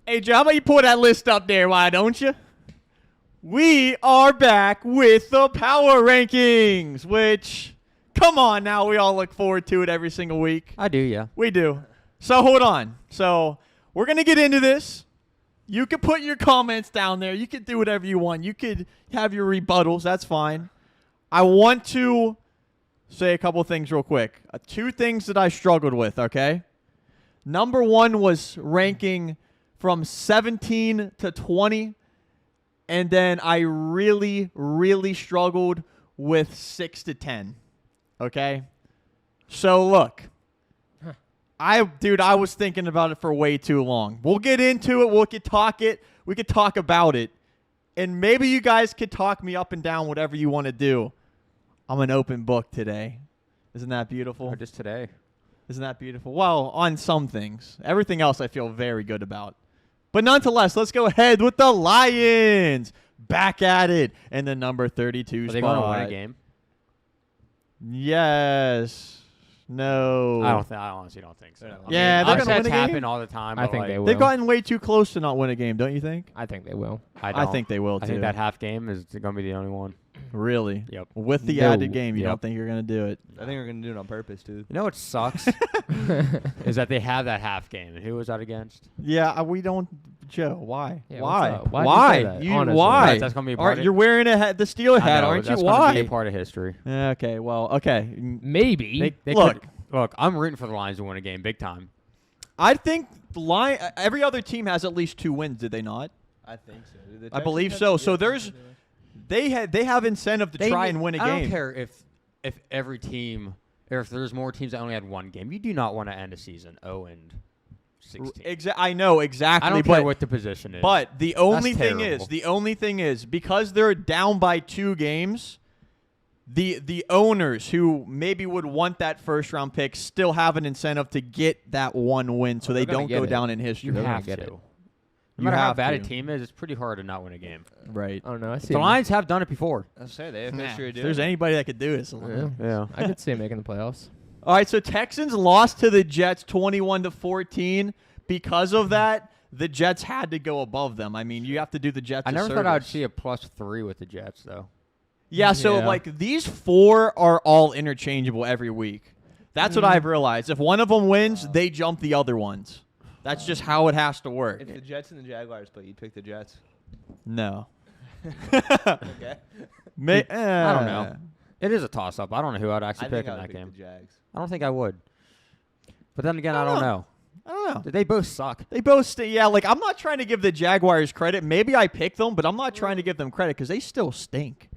Hey, Joe, how about you pull that list up there, why don't you? We are back with the power rankings, which, come on now, we all look forward to it every single week. I do, yeah. We do. So hold on. So we're going to get into this. You can put your comments down there. You can do whatever you want. You could have your rebuttals. That's fine. I want to say a couple things real quick. 2 things that I struggled with, okay? Number 1 was ranking from 17 to 20. And then I really, really struggled with 6 to 10. Okay? So, look. I was thinking about it for way too long. We'll get into it. We could talk about it. And maybe you guys could talk me up and down, whatever you want to do. I'm an open book today. Isn't that beautiful? Or just today. Isn't that beautiful? Well, on some things. Everything else I feel very good about. But nonetheless, let's go ahead with the Lions. Back at it in the number 32 spot. Are they going to win a game? Yes. No. I honestly don't think so. Yeah, they're going to win a game. happen all the time. I think they will. They've gotten way too close to not win a game, don't you think? I think they will. I think they will, too. I think that half game is going to be the only one. Really? Yep. With the added game, you don't think you're going to do it? I think we're going to do it on purpose, dude. You know what sucks? is that they have that half game. And who was that against? Yeah, we don't. Joe, why? Yeah, why? Why? Do you say that? Honestly. Why? That's going to be a part You're wearing the Steeler hat, aren't you? That's Why? going to be a part of history. Okay, well, okay. Maybe. They look, I'm rooting for the Lions to win a game big time. I think every other team has at least 2 wins, did they not? I think so. Dude. I believe so. So they have incentive to try and win a game. I don't care if every team, or if there's more teams that only had 1 game. You do not want to end a season 0-16. I know exactly. I don't care what the position is. But the only thing is, because they're down by 2 games, the owners who maybe would want that first round pick still have an incentive to get that 1 win, so they don't go down in history. You have to. No matter how bad a team is, it's pretty hard to not win a game. Right. I don't know. The Lions have done it before. I say they have history if there's anybody that could do it. Yeah. I could see them making the playoffs. All right, so Texans lost to the Jets 21-14. Because of that, the Jets had to go above them. I mean, you have to do the Jets. I never thought I would see a +3 with the Jets, though. Yeah, so like these 4 are all interchangeable every week. That's what I've realized. If one of them wins, they jump the other ones. That's just how it has to work. If the Jets and the Jaguars play, you'd pick the Jets. No. Okay. I don't know. It is a toss-up. I don't know who I'd actually pick in that game. The Jags. I don't think I would. But then again, I don't know. I don't know. They both suck. They both like I'm not trying to give the Jaguars credit. Maybe I picked them, but I'm not trying to give them credit because they still stink.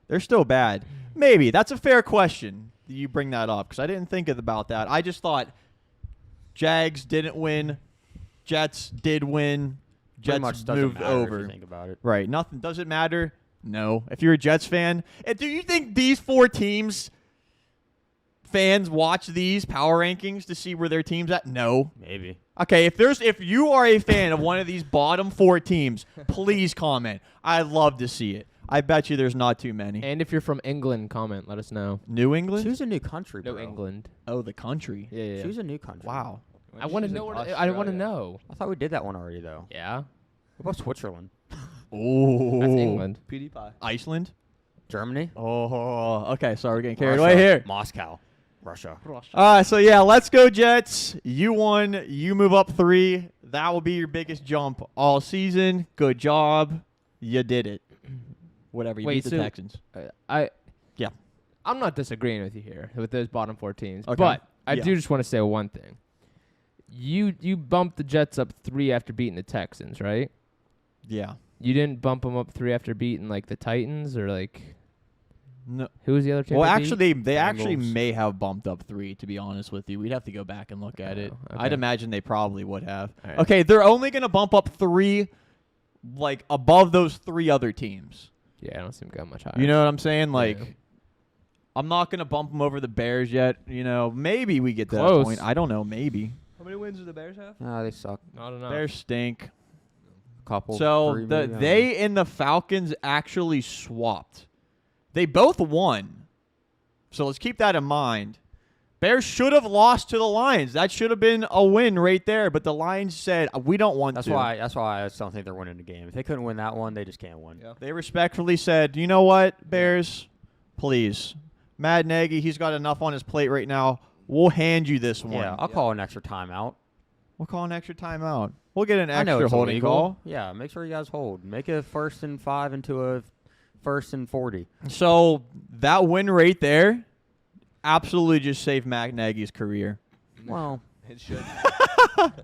They're still bad. Maybe. That's a fair question. You bring that up because I didn't think about that. I just thought Jags didn't win. Jets did win. Jets much moved over. If you think about it. Right. Nothing. Does it matter? No. If you're a Jets fan, and do you think these 4 teams fans watch these power rankings to see where their team's at? No. Maybe. Okay, if you are a fan of one of these bottom 4 teams, please comment. I'd love to see it. I bet you there's not too many. And if you're from England, comment. Let us know. New England? Choose a new country, bro. No, England. Oh, the country. Yeah. Choose a new country. Wow. I want to know. I want to know. I thought we did that one already, though. Yeah. What about Switzerland? Oh. That's England. PewDiePie. Iceland? Germany? Oh, okay. Sorry, we're getting carried away here. Moscow. Russia. All right, so yeah, let's go Jets. You won. You move up 3. That will be your biggest jump all season. Good job. You did it. Whatever. You beat the Texans. I'm not disagreeing with you here with those bottom 4 teams, okay. but I do just want to say one thing. You bumped the Jets up 3 after beating the Texans, right? Yeah. You didn't bump them up 3 after beating like the Titans or like. No. Who was the other team? Well, actually, they actually Bengals. may have bumped up 3, to be honest with you. We'd have to go back and look at it. Okay. I'd imagine they probably would have. All right. Okay, they're only going to bump up 3, like, above those 3 other teams. Yeah, I don't see them going much higher. You know what I'm saying? Like, Yeah. I'm not going to bump them over the Bears yet. You know, maybe we get to that Close. point. I don't know. Maybe. How many wins do the Bears have? No, they suck. I don't know. Bears stink. Couple. So 3 maybe, they and the Falcons actually swapped. They both won. So let's keep that in mind. Bears should have lost to the Lions. That should have been a win right there. But the Lions said, we don't want That's to. why I just don't think they're winning the game. If they couldn't win that one, they just can't win. Yeah. They respectfully said, you know what, Bears? Please. Matt Nagy, he's got enough on his plate right now. We'll hand you this one. Yeah, I'll call an extra timeout. We'll call an extra timeout. We'll get an I know extra it's holding illegal. call. Yeah, make sure you guys hold. Make a 1st and 5 into a 1st and 40. So that win right there absolutely just saved Matt Nagy's career. Well, It should.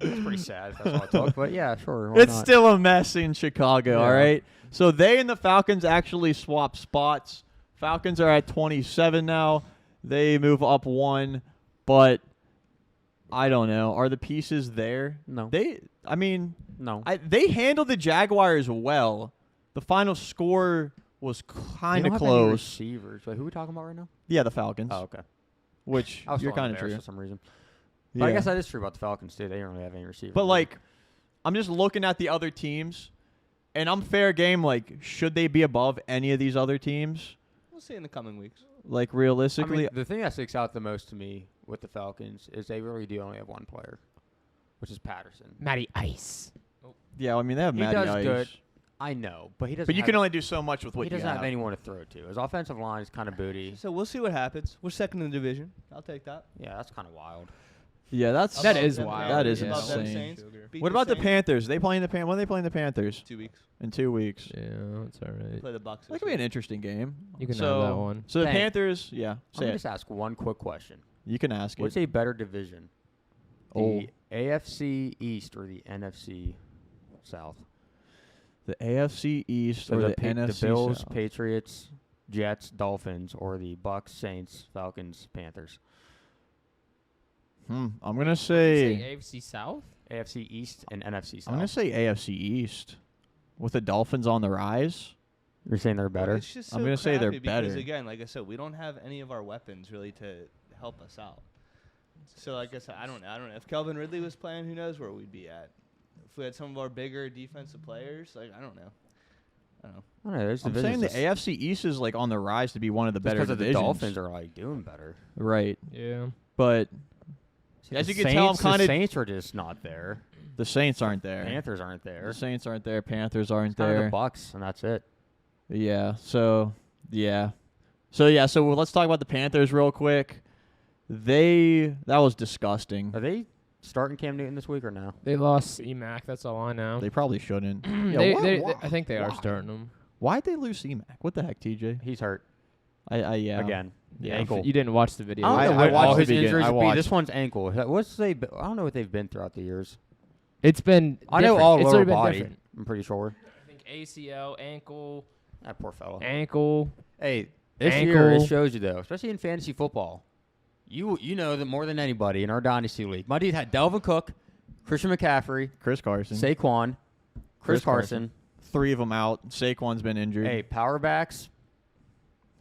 it's pretty sad if that's all it took. But yeah, sure. Why It's not? still a mess in Chicago, all Yeah. right? So they and the Falcons actually swap spots. Falcons are at 27 now. They move up 1, but I don't know. Are the pieces there? No. No. No. They handled the Jaguars well. The final score was kind They of don't have any close. receivers. Wait, who are we talking about right now? Yeah, the Falcons, Oh, okay. which I was you're still on kind of Bears true. for some reason. But I guess that is true about the Falcons too. They don't really have any receivers. But like, I'm just looking at the other teams, and I'm fair game. Like, should they be above any of these other teams? We'll see in the coming weeks. Like I realistically, mean, the thing that sticks out the most to me with the Falcons is they really do only have one player, which is Patterson. Matty Ice. yeah. I mean, they have He Matty does Ice, good. I know, but he doesn't. but you have, can only do so much with what he you doesn't have have. anyone to throw to. His offensive line is kind of booty. So we'll see what happens. We're second in the division. I'll take that. Yeah, that's kind of wild. Yeah, that's That Above is them wild. That is Above them insane. Saints. Beat What about the Saints. Panthers? They playing the when are they playing the Panthers 2 weeks. in 2 weeks? Yeah, that's all right. Play the Bucks. That could be an interesting game. You can so, have that one. So the Thank- Panthers, yeah. I'm Say gonna it. just ask one quick question. You can ask What's it. a better division, Oh. the AFC East or the NFC South? The AFC East So or the, the NFC Bills, South? Patriots, Jets, Dolphins, or the Bucks, Saints, Falcons, Panthers. I'm gonna say AFC South? AFC East and NFC South. I'm gonna say AFC East with the Dolphins on the rise. You're saying they're better? It's just I'm so gonna say they're crappy because, better. again, like I said, we don't have any of our weapons really to help us out. So like I said, I don't know. If Calvin Ridley was playing, who knows where we'd be at. If we had some of our bigger defensive players, like I don't know. I don't know. There's I'm saying the AFC East is like on the rise to be one of the better because the divisions. Dolphins are like doing better. Right, Yeah. but as you can tell, I'm kind The of Saints are just not there. the Saints aren't there. Panthers aren't there. The Saints aren't there. Panthers aren't Kind of the there. Bucks, and that's it. Yeah. So let's talk about the Panthers real quick. That was disgusting. Are they starting Cam Newton this week or no? They lost EMAC. That's all I know. They probably shouldn't. Yeah, I think they are why? starting them. Why'd they lose CMAC? What the heck, TJ? He's hurt Yeah. again. Yeah. Ankle. You didn't watch the video. I don't know I what watched all the his beginning. injuries I would be. watched. This one's ankle. I don't know what they've been throughout the years. It's been. I know different. all It's lower already been body. different. I'm pretty sure. I think ACL, ankle, That poor fella. ankle. Hey, this year it Ankle. shows you though, especially in fantasy football. You know that more than anybody in our dynasty league. My dude had Delvin Cook, Christian McCaffrey, Chris Carson. Saquon, Chris Carson. 3 of them out. Saquon's been injured. Hey, power backs.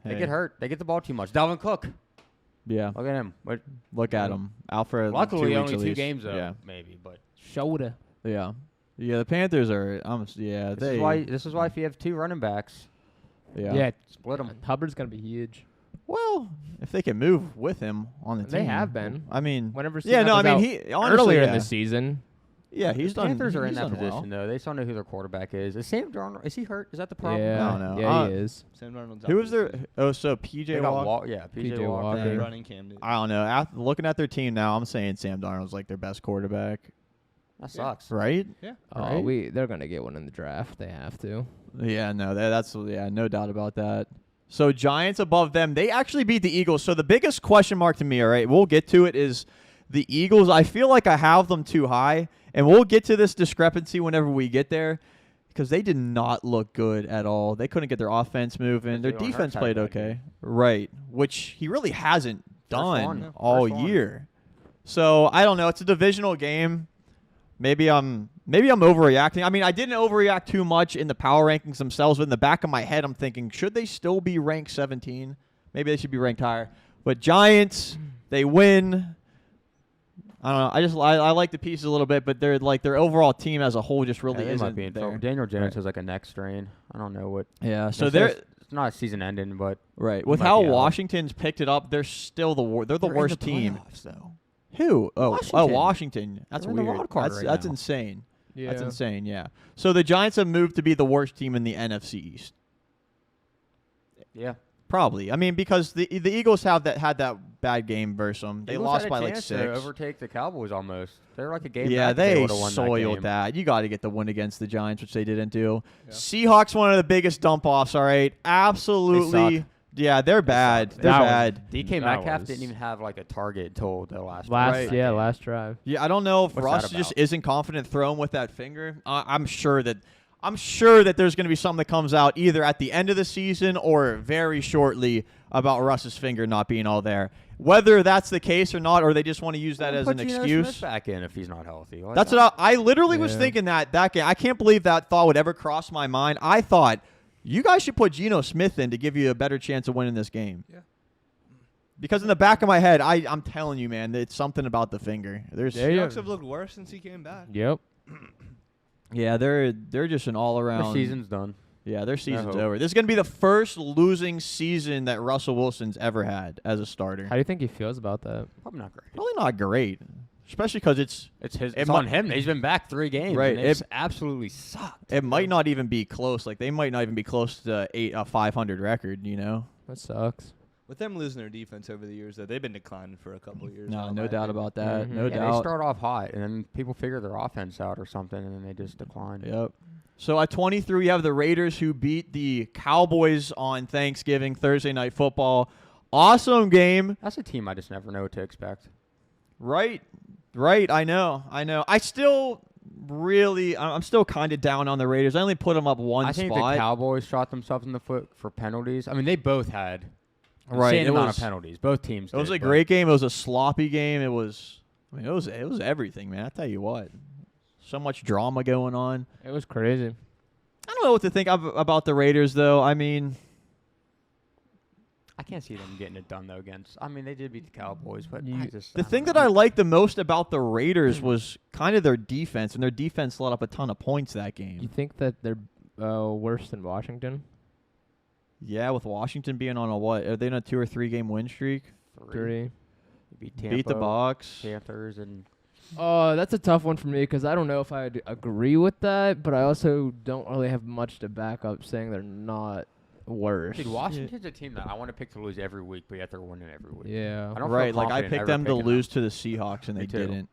They Hey. get hurt. They get the ball too much. Dalvin Cook. Yeah. Look at him. But Look at him. Out for 2 luckily, weeks only at 2 least. games though, Yeah. maybe. But Shoulder. Yeah. Yeah. The Panthers are. this is why if you have 2 running backs, Yeah. Yeah. split them. Hubbard's gonna be huge. Well, if they can move with him on the team, They have been. I mean, Whenever. yeah. CMAC No, I was mean out he honestly, earlier in yeah. the season. Yeah, he's done. Panthers are in he's that done position well. though. They still know who their quarterback is. Is Sam Darnold? Is he hurt? Is that the problem? Yeah. I don't know. Yeah, he is. Sam Darnold's Who out was for the their? season. Oh, so They PJ got Walker. PJ PJ Walker. Walker. And running Cam Newton. I don't know. Looking at their team now, I'm saying Sam Darnold's like their best quarterback, That sucks. right? Yeah. Oh, Right? they're gonna get one in the draft. They have to. Yeah, no, that's no doubt about that. So Giants above them, they actually beat the Eagles. So the biggest question mark to me, all right, we'll get to it, is the Eagles. I feel like I have them too high, and we'll get to this discrepancy whenever we get there, because they did not look good at all. They couldn't get their offense moving. Their Jalen defense Hurts had a played bad okay, game. right? Which he really hasn't done one. all First one. year. So I don't know. It's a divisional game. Maybe I'm overreacting. I mean, I didn't overreact too much in the power rankings themselves, but in the back of my head, I'm thinking, should they still be ranked 17? Maybe they should be ranked higher. But Giants, they win. I don't know. I like the pieces a little bit, but they're like their overall team as a whole just really Yeah, they might isn't be in there. trouble. Daniel Jones Right. has like a neck strain. I don't know what. Yeah. So It they're says It's not season ending, but Right. You With might how be out. Washington's picked it up, they're still they're the They're in worst the team. playoffs, though. Who? Oh, Washington. Washington. That's They're in the weird. wild card That's right that's now. insane. Yeah. That's insane. Yeah. So the Giants have moved to be the worst team in the NFC East. Yeah. Probably. I mean, because the Eagles had that bad game versus them. They Eagles lost had a by like chance 6. to overtake the Cowboys almost. They're like a game Yeah, back if they they would've won soiled game. that. You got to get the win against the Giants, which they didn't do. Yeah. Seahawks, one of the biggest dump offs. All right, absolutely. Yeah, they're bad. They're bad. DK That Metcalf was- didn't even have like a target until the last. Right. last drive. Yeah, I don't know if What's Russ that just about? isn't confident throwing with that finger. I'm sure that there's going to be something that comes out either at the end of the season or very shortly about Russ's finger not being all there. Whether that's the case or not, or they just want to use that as an Put Geno excuse. Smith back in if he's not healthy. Like, That's what I literally was Yeah. thinking that game. I can't believe that thought would ever cross my mind. I thought you guys should put Geno Smith in to give you a better chance of winning this game. Yeah. Because in the back of my head, I'm telling you, man, it's something about the finger. There's There you Seahawks go. have looked worse since he came back. Yep. yeah, they're just an all their around season's done. Yeah, their season's hope. over. This is going to be the first losing season that Russell Wilson's ever had as a starter. How do you think he feels about that? Probably not great. Probably not great, especially because It's his. It It's mi- on him. He's been back 3 games. Right, And it's absolutely sucked. it might not even be close. Like they might not even be close to a 500 record. You know? That sucks. With them losing their defense over the years, though, they've been declining for a couple of years. No, now, in no my doubt opinion. about that. Mhm. No Yeah, they doubt. start off hot, and then people figure their offense out or something, and then they just decline. Yep. So at 23, you have the Raiders who beat the Cowboys on Thanksgiving, Thursday Night Football. Awesome game. That's a team I just never know what to expect. Right. I know. I'm still kind of down on the Raiders. I only put them up one I think spot. the Cowboys shot themselves in the foot for penalties. I mean, they both had Right, insane it amount was- of penalties. Both teams. It was did, a but great game. It was a sloppy game. It was everything, man. I tell you what. So much drama going on. It was crazy. I don't know what to think about the Raiders, though. I mean, I can't see them getting it done though. I mean, they did beat the Cowboys, but You- I just the don't thing know. that I liked the most about the Raiders was kind of their defense, and their defense let up a ton of points that You game. think that they're worse than Washington? Yeah, with Washington being on are they on a 2 or 3 game win streak? 3. They beat Tampa, Beat the Bucks. Panthers, and Oh, that's a tough one for me because I don't know if I'd agree with that, but I also don't really have much to back up saying they're not worse. dude, Washington's a team that I want to pick to lose every week, but yet they're winning every week. Yeah. I don't Right, feel like I confident picked ever them to picking lose to the Seahawks, and Me they too. didn't.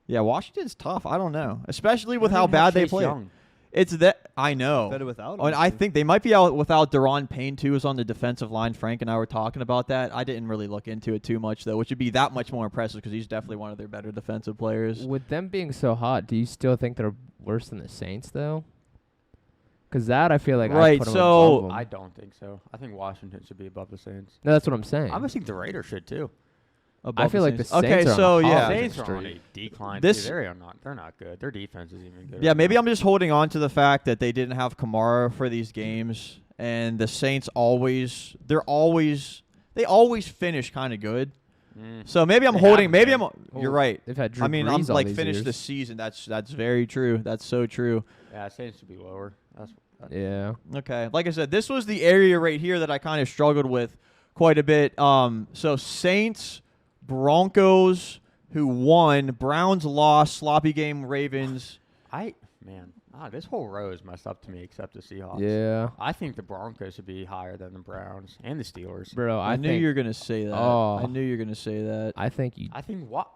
Yeah, Washington's tough. I don't know, especially with They how don't even have bad they Chase play. Young. It's that I know. Better without Oh, and him, I too. think they might be out without Deron Payne too. Is on the defensive line. Frank and I were talking about that. I didn't really look into it too much though, which would be that much more impressive because he's definitely one of their better defensive players. With them being so hot, do you still think they're worse than the Saints though? Because that I feel like I Right, put 'em so- above 'em. I don't think so. I think Washington should be above the Saints. No, that's what I'm saying. I would think the Raiders should too. Above feel like the Saints. Saints Okay, are so on a yeah, hot Saints are on streak. a decline. This- Too. They're not good. Their defense is even good. Yeah, right maybe now. I'm just holding on to the fact that they didn't have Kamara for these games, and the Saints they always finish kind of good. So maybe I'm They holding. haven't Maybe been. I'm. You're right. They've had Drew I mean, I'm Brees all like these finished years. the season. That's very true. That's so true. Yeah, Saints should be lower. That's Yeah. Okay. Like I said, this was the area right here that I kind of struggled with quite a bit. So Saints, Broncos, who won, Browns lost, sloppy game, Ravens. This whole row is messed up to me except the Seahawks. Yeah. I think the Broncos should be higher than the Browns and the Steelers. Bro, I knew think, you were gonna say that. Oh. I knew you were gonna say that. I think you I think what,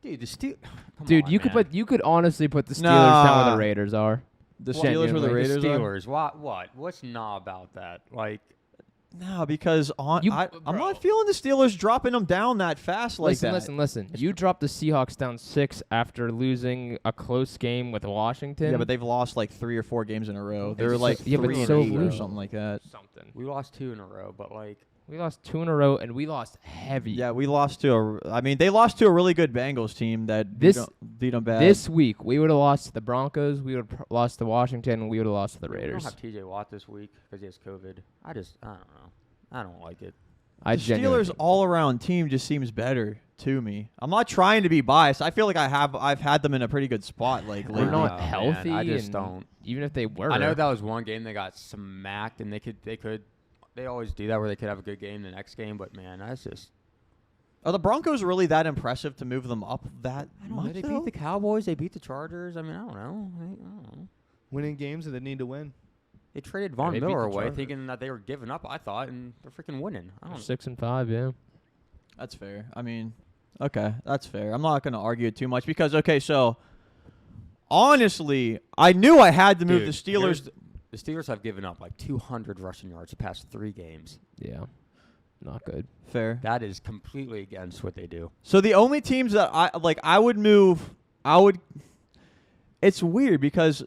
dude? The Steel. Come Dude, on, you man. could honestly put the Steelers down where Nah. the Raiders are. The Well, Steelers were the genuinely, Raiders. The are? Steelers. What? What's not about that? Like, No, because I'm Bro. not feeling the Steelers dropping them down that fast like that. Listen. You dropped the Seahawks down 6 after losing a close game with Washington. Yeah, but they've lost like 3 or 4 games in a row. It's They're so- like yeah, but 3 and so 8 or low. something like that. something. we lost 2 in a row, but like, We lost 2 in a row, and we lost heavy. Yeah, we lost to they lost to a really good Bengals team that This- beat them bad. This week, we would have lost to the Broncos. We would have lost to Washington. And we would have lost to the we don't Raiders. have T.J. Watt this week because he has COVID. I don't know. I don't like it. I The genuinely Steelers' think- all-around team just seems better to me. I'm not trying to be biased. I feel like I've had them in a pretty good spot like They're lately. not Oh, man, healthy. I just and don't. Even if they were, I know that was one game they got smacked, and they always do that where they could have a good game the next game. But man, that's just. Are the Broncos really that impressive to move them up that I don't know. much? They though? beat the Cowboys. They beat the Chargers. I mean, I don't know. I don't know. Winning games that they need to win. They traded Von they beat Miller the away, Chargers. thinking that they were giving up. I thought, and they're freaking winning. I don't. 6-5. Yeah. That's fair. I mean, okay, that's fair. I'm not going to argue it too much because, okay, so honestly, I knew I had to move Dude, the Steelers. The Steelers have given up like 200 rushing yards the past 3 games. Yeah. Not good. Fair. That is completely against what they do. So the only teams that I would move, it's weird because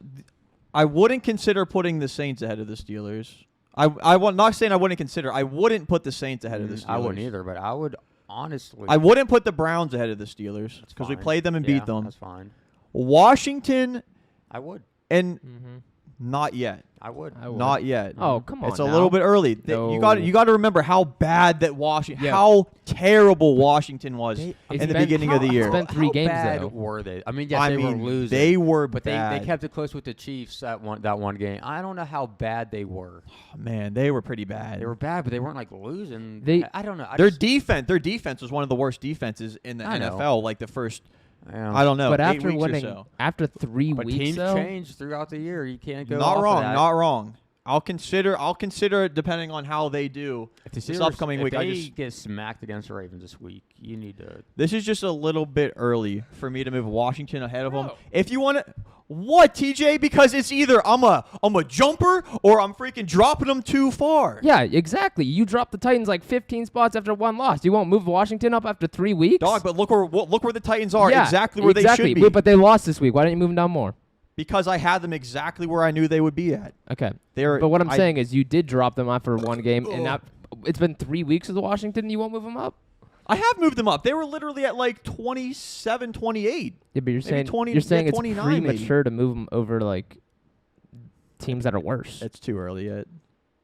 I wouldn't consider putting the Saints ahead of the Steelers. Not saying I wouldn't consider. I wouldn't put the Saints ahead of the Steelers. I wouldn't either, but I would honestly. I wouldn't put the Browns ahead of the Steelers That's because we fine. played them and Yeah, beat them. That's fine. Washington I would. and Mm-hmm. not yet. I would. I would. Not yet. Oh, come on. It's a now. little bit early. No. You got to remember how bad that Washington, Yeah. how terrible Washington was They- in It's the been- beginning of the year. It's been 3 How games, bad though. were they? I mean, yes, I they mean, were losing. they were but bad. they kept it close with the Chiefs that one game. I don't know how bad they were. Man, they were pretty bad. They were bad, but they weren't like losing. They- I don't know. their defense was one of the worst defenses in the I know. NFL. Like the first, Yeah. I don't know, But 8 after weeks or winning, so. after 3 But weeks, teams though, change throughout the year. You can't go. Not off wrong, Of that. not wrong. I'll consider it depending on how they do If the this Steelers- upcoming if week. I they just get smacked against the Ravens this week, you need to. this is just a little bit early for me to move Washington ahead of them. No. If you want to, what TJ? Because it's either I'm a jumper or I'm freaking dropping them too far. yeah, exactly. You dropped the Titans like 15 spots after 1 loss. You won't move Washington up after 3 weeks? Dog, but look where the Titans are. Yeah, exactly where they should be. But they lost this week. Why didn't you move them down more? Because I had them exactly where I knew they would be at. Okay. They're, But what I'm I- saying is you did drop them after 1 game, and now it's been 3 weeks with Washington, and you won't move them up? I have moved them up. They were literally at like 27, 28. Yeah, but you're saying 20 you're saying yeah, it's 29 maybe. premature to move them over like teams that are worse. It's too early yet.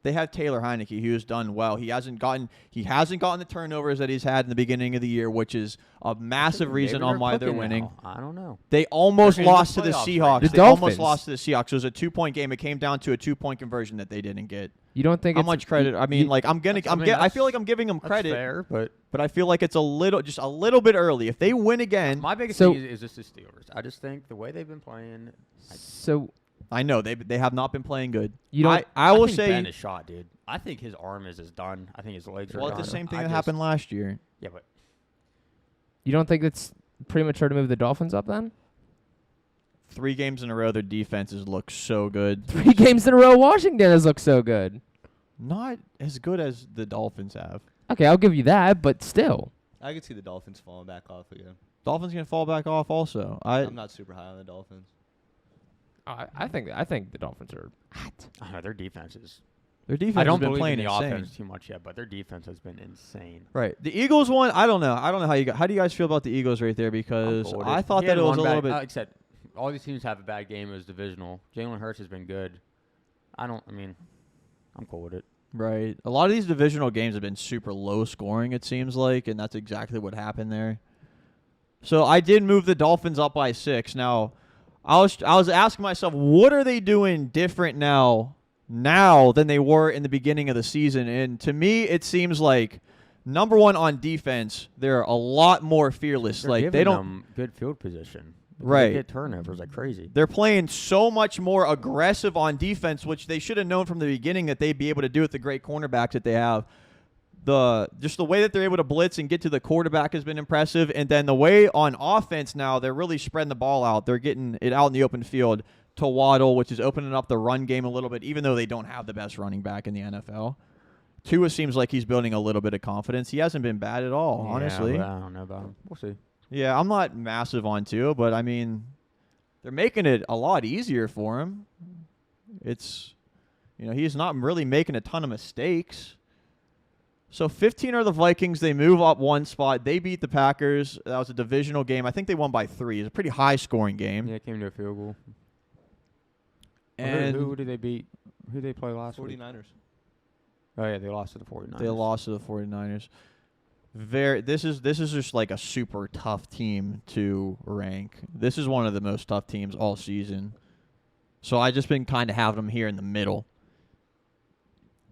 They have Taylor Heineke, who's done well. He hasn't gotten the turnovers that he's had in the beginning of the year, which is a massive reason Maybe on why they're clicking winning. now. I don't know. They almost They're in the lost to the playoffs right Seahawks. now. The They almost Dolphins. lost to the Seahawks. It was a 2-point game. It came down to a 2-point conversion that they didn't get. You don't think How it's much credit? I mean, like I feel like I'm giving them That's credit, fair, but but I feel like it's a little bit early. If they win again, my biggest So- thing is just the Steelers. I just think the way they've been playing. so I know they have not been playing good. you don't I will think say, Ben is shot, dude. I think his arm is done. I think his legs are well, done. it's the same thing I that just- happened last year. Yeah, but you don't think it's premature to move the Dolphins up then? 3 games in a row, their defenses look so good. 3 games in a row, Washington has looked so good. Not as good as the Dolphins have. Okay, I'll give you that, but still. I could see the Dolphins falling back off again. Dolphins gonna fall back off also. I'm not super high on the Dolphins. I think the Dolphins are I don't know, their defense is. Their defense I don't has been believe playing in the insane. offense too much yet, but their defense has been insane. Right. The Eagles one, I don't know. How do you guys feel about the Eagles right there? Because I'm cool with I it. thought He that had it was one a little bad- bit. Like I said, all these teams have a bad game. It was divisional. Jalen Hurts has been good. I'm cool with it. Right. A lot of these divisional games have been super low scoring, it seems like, and that's exactly what happened there. So I did move the Dolphins up by 6. Now, I was asking myself, what are they doing different now than they were in the beginning of the season? And to me, it seems like number one on defense, they're a lot more fearless. They're Like giving they don't. them good field position. because Right. They get turnovers like crazy. They're playing so much more aggressive on defense, which they should have known from the beginning that they'd be able to do with the great cornerbacks that they have. Just the way that they're able to blitz and get to the quarterback has been impressive. And then the way on offense now, they're really spreading the ball out. They're getting it out in the open field to Waddle, which is opening up the run game a little bit, even though they don't have the best running back in the NFL. Tua seems like he's building a little bit of confidence. He hasn't been bad at all, honestly. Yeah, I don't know about him. We'll see. Yeah, I'm not massive on Tua, but I mean, they're making it a lot easier for him. It's, he's not really making a ton of mistakes. So 15 are the Vikings. They move up one spot. They beat the Packers. That was a divisional game. I think they won by 3. It's a pretty high-scoring game. Yeah, it came to a field goal. And who did they beat? Who did they play last week? 49ers. Oh yeah, they lost to the 49ers. They lost to the 49ers. This is just like a super tough team to rank. This is one of the most tough teams all season. So I just been kind of having them here in the middle.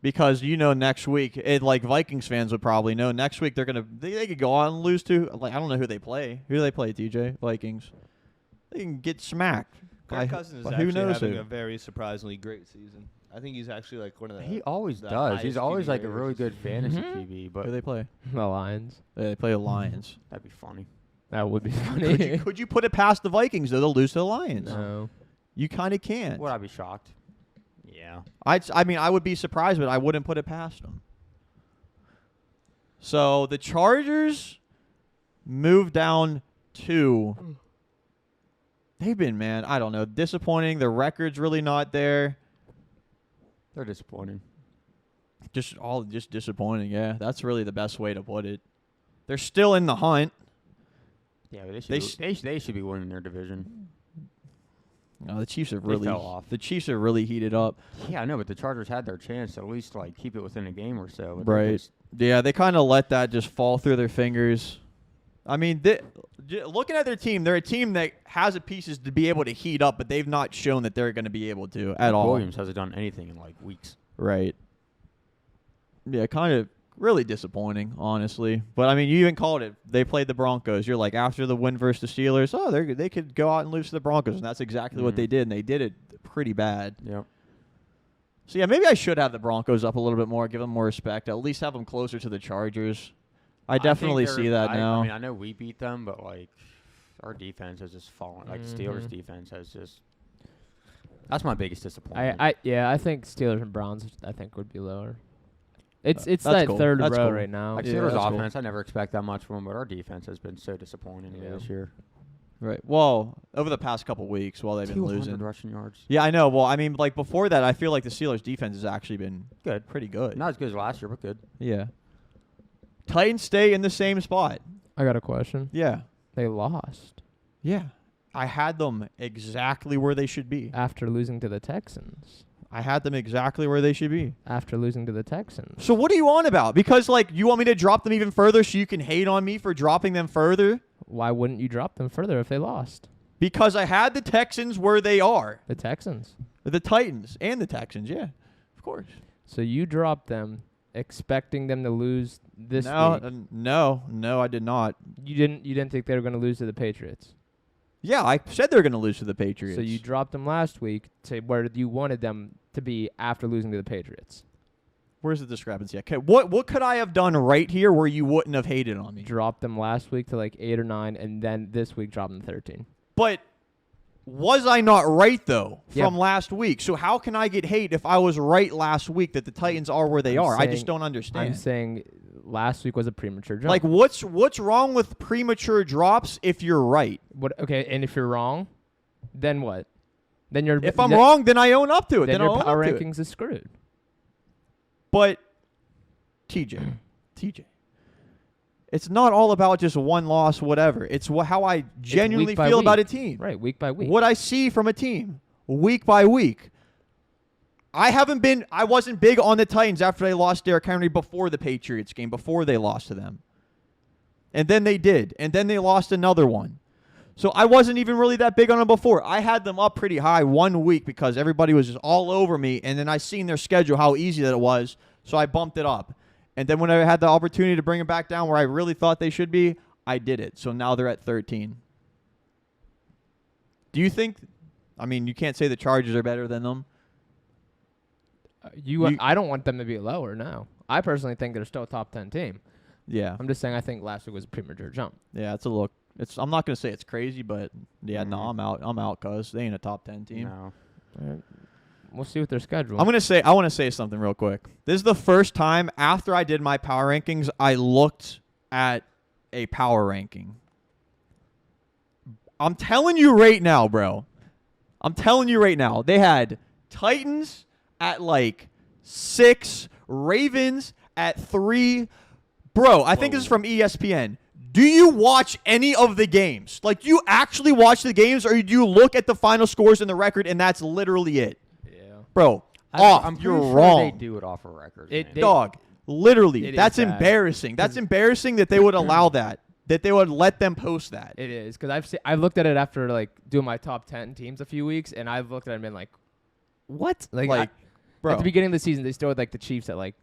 Because next week, like Vikings fans would probably know, next week they could go on and lose to, like, I don't know who they play. Who do they play, TJ? Vikings. They can get smacked. Kirk Cousins is actually having a very surprisingly great season. I think he's actually like one of the. He always the does. He's highest always QB like a really good ratings. fantasy QB. But Who do they play? The Lions. They play the Lions. that'd be funny. That would be funny. Could you put it past the Vikings, though? They'll lose to the Lions. No. You kind of can't. Would I be shocked? Yeah. I mean, I would be surprised, but I wouldn't put it past them. So the Chargers moved down to. They've been, man, I don't know, disappointing. The record's really not there. They're disappointing. Just disappointing. Yeah, that's really the best way to put it. They're still in the hunt. Yeah, but they should be winning their division. No, the Chiefs have They really fell off. The Chiefs have really heated up. Yeah, I know, but the Chargers had their chance to at least like keep it within a game or so. But Right. Yeah, they kind of let that just fall through their fingers. I mean, looking at their team, they're a team that has the pieces to be able to heat up, but they've not shown that they're going to be able to at all. Williams hasn't done anything in like weeks. Right. Yeah, kind of really disappointing, honestly. But, I mean, you even called it. They played the Broncos. You're like, after the win versus the Steelers, they could go out and lose to the Broncos, and that's exactly what they did, and they did it pretty bad. Yep. So, yeah, maybe I should have the Broncos up a little bit more, give them more respect, at least have them closer to the Chargers. I definitely see that now. I mean, I know we beat them, but like our defense has just fallen. Like Steelers' defense has just. That's my biggest disappointment. I think Steelers and Browns would be lower. It's that cool. third That's row cool. right now. Like Yeah, Steelers' that's cool. offense, I never expect that much from them, but our defense has been so disappointing this year. Right. Well, over the past couple weeks while they've been 200 losing. rushing yards. Yeah, I know. Well, I mean, like before that, I feel like the Steelers' defense has actually been Good. pretty good. Not as good as last year, but good. Yeah. Titans stay in the same spot. I got a question. Yeah. They lost Yeah. I had them exactly where they should be. after losing to the Texans. I had them exactly where they should be. After losing to the Texans. So what are you on about? Because, like, you want me to drop them even further so you can hate on me for dropping them further? Why wouldn't you drop them further if they lost? Because I had the Texans where they are. The Texans. The Titans and the Texans, yeah. Of course. So you dropped them expecting them to lose this No, week. no, I did not. You didn't think they were going to lose to the Patriots. Yeah, I said they were going to lose to the Patriots. So you dropped them last week to where you wanted them to be after losing to the Patriots. Where's the discrepancy? Okay, what could I have done right here where you wouldn't have hated on me? Dropped them last week to like 8 or 9, and then this week dropped them 13. But was I not right, though, Yeah. from last week? So how can I get hate if I was right last week that the Titans are where they I'm are? I saying- just don't understand. I'm saying last week was a premature drop. Like, what's wrong with premature drops if you're right? What? Okay, and if you're wrong, then what? Then you're. If I'm wrong, then I own up to it. then Then your I'll own power up to it. rankings is screwed. But, TJ, it's not all about just one loss, whatever. It's how I genuinely week by feel about a week. team. Right, week by week. What I see from a team, week by week. I wasn't big on the Titans after they lost Derrick Henry before the Patriots game, before they lost to them. And then they did. And then they lost another one. So I wasn't even really that big on them before. I had them up pretty high 1 week because everybody was just all over me. And then I seen their schedule, how easy that it was. So I bumped it up. And then when I had the opportunity to bring it back down where I really thought they should be, I did it. So now they're at 13. Do you think, I mean, you can't say the Chargers are better than them. I don't want them to be lower now. I personally think they're still a top 10 team. Yeah. I'm just saying I think last week was a premature jump. Yeah, it's a look. I'm not going to say it's crazy, but yeah, no, I'm out cuz they ain't a top 10 team. No. All right. We'll see what their schedule. I want to say something real quick. This is the first time after I did my power rankings, I looked at a power ranking. I'm telling you right now, bro. They had Titans at like 6, Ravens at 3. Bro, I think this is from ESPN. Do you watch any of the games? Like, do you actually watch the games, or do you look at the final scores in the record and that's literally it? Yeah. Bro, off. I'm pretty You're sure wrong. They do it off a record. It- man. they- Dog. Literally, It is that's bad. embarrassing. That's embarrassing that they would allow that. That they would let them post that. It is because I've looked at it after like doing my top 10 teams a few weeks, and I've looked at it and been like, what? Like, bro. At the beginning of the season, they still had like the Chiefs at like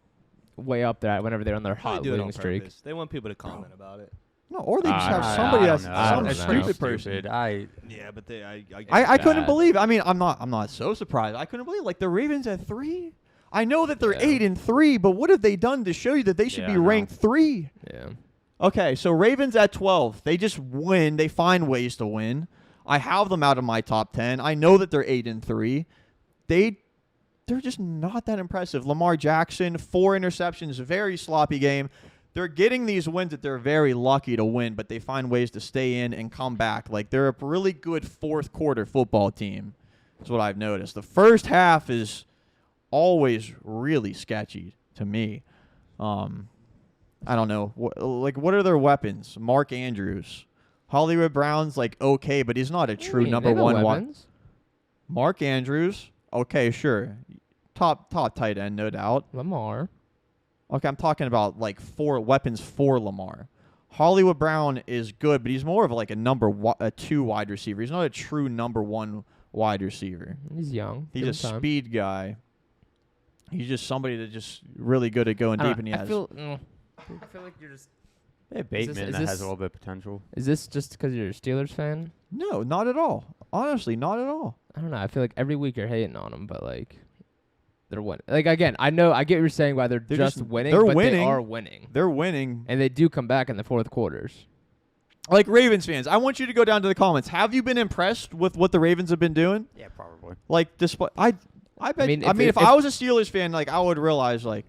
way up there whenever they're on their Probably hot do it on winning streak. purpose. They want people to comment about it. No, or they just I have don't know. somebody I that's don't know. I some don't know. stupid person. Yeah, but I couldn't bad. believe. I mean, I'm not so surprised. I couldn't believe like the Ravens at 3. I know that they're Yeah. 8-3, but what have they done to show you that they should Yeah, be I know. ranked 3? Yeah. Okay, so Ravens at 12. They just win. They find ways to win. I have them out of my top 10. I know that they're 8-3. They're just not that impressive. Lamar Jackson, 4 interceptions, very sloppy game. They're getting these wins that they're very lucky to win, but they find ways to stay in and come back. Like, they're a really good fourth quarter football team. That's what I've noticed. The first half is always really sketchy to me. I don't know. What are their weapons? Mark Andrews. Hollywood Brown's like okay, but he's not a true number one. Weapons. Mark Andrews. Okay, sure. Top tight end, no doubt. Lamar. Okay, I'm talking about like 4 weapons for Lamar. Hollywood Brown is good, but he's more of like a 2 wide receiver. He's not a true number 1 wide receiver. He's young. He's Give a him time. speed guy. He's just somebody that's just really good at going I don't deep, and he know, has. I feel like you're just. They have Bateman is that this- has a little bit of potential. Is this just because you're a Steelers fan? No, not at all. Honestly, not at all. I don't know. I feel like every week you're hating on them, but like they're winning. Like again, I know I get what you're saying why they're just winning, they're but winning. they are winning, They're winning. and they do come back in the fourth quarters. Like Ravens fans, I want you to go down to the comments. Have you been impressed with what the Ravens have been doing? Yeah, probably. Like, despite I bet. I mean, if- if if- I was a Steelers fan, like I would realize, like,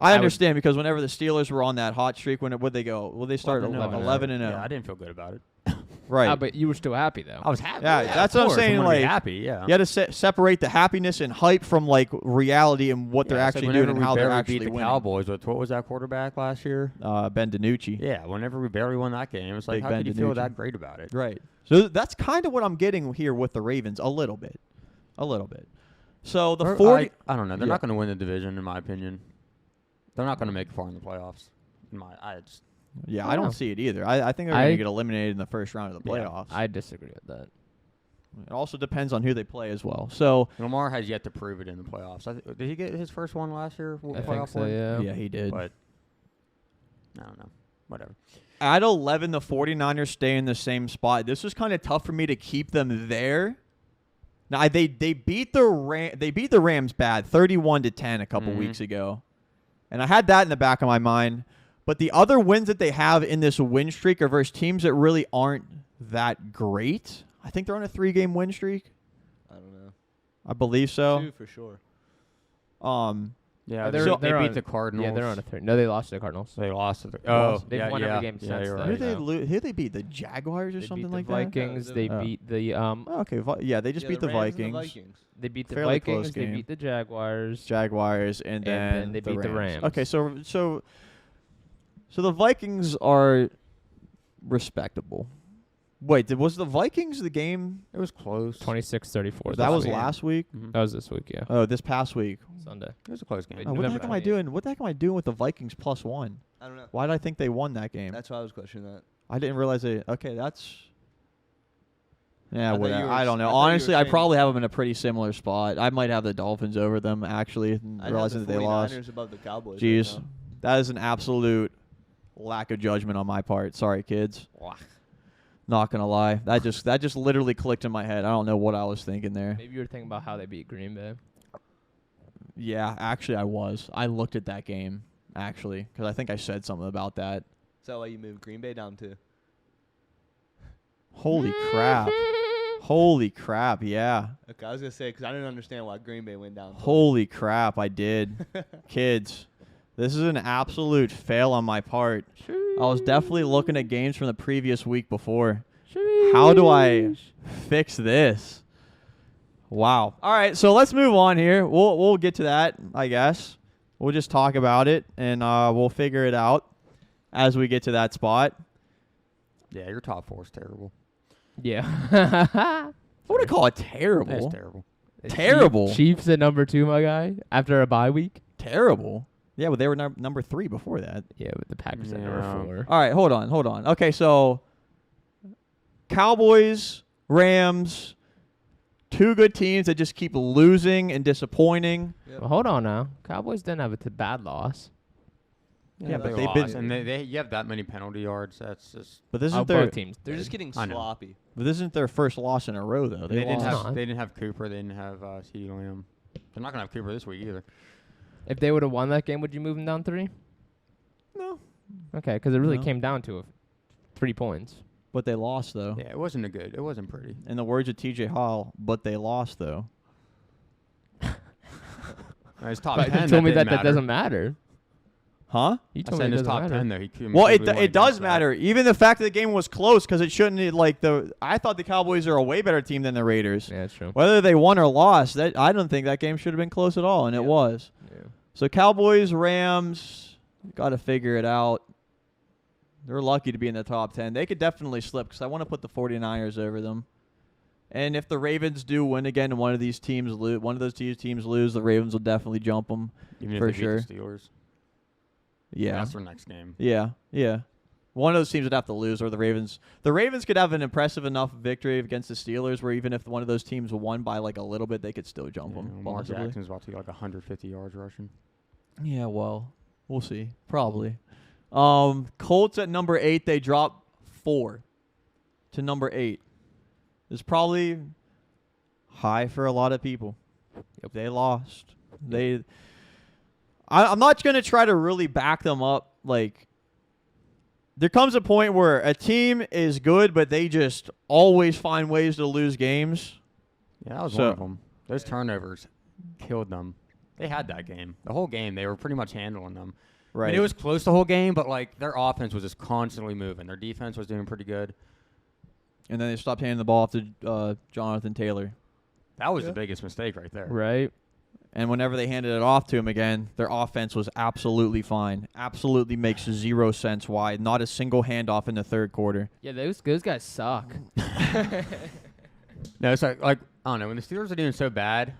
I would- understand because whenever the Steelers were on that hot streak, would they go? Well, they started 11 and 0. Yeah, I didn't feel good about it. Right. But you were still happy though. I was happy. Yeah, that's what I'm of course, saying, gonna be like, happy. Yeah. You had to separate the happiness and hype from like reality and what they're Yeah, it's like actually doing whenever and how we they're barely actually beat the winning. Cowboys with what was that quarterback last year? Ben DiNucci. Yeah, whenever we barely won that game, it's like Big how Ben could you feel DiNucci. that great about it? Right. So that's kind of what I'm getting here with the Ravens a little bit. So the 40 I don't know. They're Yeah. not going to win the division, in my opinion. They're not going to make it far in the playoffs. Yeah, I I don't don't know. see it either. I think they're going I- to get eliminated in the first round of the Yeah, playoffs. I disagree with that. It also depends on who they play as well. So Lamar has yet to prove it in the playoffs. Did he get his first one last year? I think so. win? Yeah. he did. But I don't know. Whatever. At 11, the 49ers stay in the same spot. This was kind of tough for me to keep them there. Now they beat the Rams bad, 31-10 a couple Mhm. weeks ago, and I had that in the back of my mind. But the other wins that they have in this win streak are versus teams that really aren't that great. I think they're on a 3-game win streak. I don't know. I believe so. 2 for sure. Yeah, they're- they they're beat on- the Cardinals. Yeah, they're on a 3. No, they lost to the Cardinals. They lost to the. lost. Oh, They've yeah, won every yeah. game Yeah, since you're then. Who right. did Yeah. who they beat? The Jaguars or They something beat the like Vikings. that? They Oh. beat the Okay, yeah, they just beat the Rams and Vikings. They beat the Fairly close Vikings. They game. beat the Jaguars. Jaguars, and then they beat the Rams. Okay, so the Vikings are respectable. Wait, was the Vikings the game? It was close. 26-34. That was week. last week. Mhm. That was this week. Yeah. Oh, this past week. Sunday. It was a close game. Wait, Oh, what the November heck am I 28th. doing? What the heck am I doing with the Vikings +1? I don't know. Why did I think they won that game? That's why I was questioning that. I didn't realize they. Okay, that's. Yeah, I thought whatever. you were I s- don't know. I thought you were Honestly, I saying- probably have them in a pretty similar spot. I might have the Dolphins over them actually, I realizing have that the they lost. 49ers above the Cowboys. Jeez, Right now. that is an absolute lack of judgment on my part. Sorry, kids. Not gonna lie, that just literally clicked in my head. I don't know what I was thinking there. Maybe you were thinking about how they beat Green Bay. Yeah, actually, I was. I looked at that game actually because I think I said something about that. Is that why you moved Green Bay down to? Holy crap! Holy crap! Yeah. Okay, I was gonna say because I didn't understand why Green Bay went down. Holy crap! I did. Kids, this is an absolute fail on my part. I was definitely looking at games from the previous week before. How do I fix this? Wow. All right, so let's move on here. We'll get to that, I guess. We'll just talk about it, and we'll figure it out as we get to that spot. Yeah, your top 4 is terrible. Yeah. I wouldn't call it terrible. It's terrible. Terrible. Chiefs at number 2, my guy, after a bye week. Terrible. Yeah, but they were number 3 before that. Yeah, but the Packers at Yeah. number 4. All right, hold on. Okay, so Cowboys, Rams, 2 good teams that just keep losing and disappointing. Well, hold on now. Cowboys didn't have a bad loss. Yeah, but they they've lost, been- and they you have that many penalty yards. That's just But this isn't their Both teams. They're just getting I know. sloppy. but this isn't their first loss in a row though. they didn't lost. have- have they didn't have Cooper. They didn't have CeeDee Lamb. They're not gonna have Cooper this week either. If they would have won that game, would you move them down 3? No. Okay, because it really No. came down to 3 points. But they lost though. Yeah, it wasn't it wasn't pretty. In the words of TJ Hall, but they lost though. His top But 10. you told me didn't that matter. doesn't matter. Huh? You I told said me in it his doesn't top matter. 10 though. He couldn't. Well, easily won it does against that. matter. Even the fact that the game was close because it shouldn't I thought the Cowboys are a way better team than the Raiders. Yeah, that's true. Whether they won or lost, that I don't think that game should have been close at all, and it Yeah. was. Yeah. So Cowboys, Rams, got to figure it out. They're lucky to be in the top 10. They could definitely slip because I want to put the 49ers over them. And if the Ravens do win again and one of those teams lose, the Ravens will definitely jump them. Even for if they sure. beat the Steelers. Yeah. That's their next game. Yeah. One of those teams would have to lose, or the Ravens. The Ravens could have an impressive enough victory against the Steelers where even if one of those teams won by like a little bit, they could still jump them. Lamar Possibly. Jackson's about to get like 150 yards rushing. Yeah, well, we'll see. Probably. Colts at number 8, they dropped 4 to number 8. It's probably high for a lot of people. Yep. They lost. I'm not going to try to really back them up. Like, there comes a point where a team is good, but they just always find ways to lose games. Yeah, that was So- one of them. Those turnovers killed them. They had that game. The whole game, they were pretty much handling them. Right. I mean, it was close the whole game, but like their offense was just constantly moving. Their defense was doing pretty good. And then they stopped handing the ball off to Jonathan Taylor. That was the biggest mistake right there. Right. And whenever they handed it off to him again, their offense was absolutely fine. Absolutely makes 0 sense why. Not a single handoff in the third quarter. Yeah, those guys suck. No, it's like I don't know. When the Steelers are doing so bad,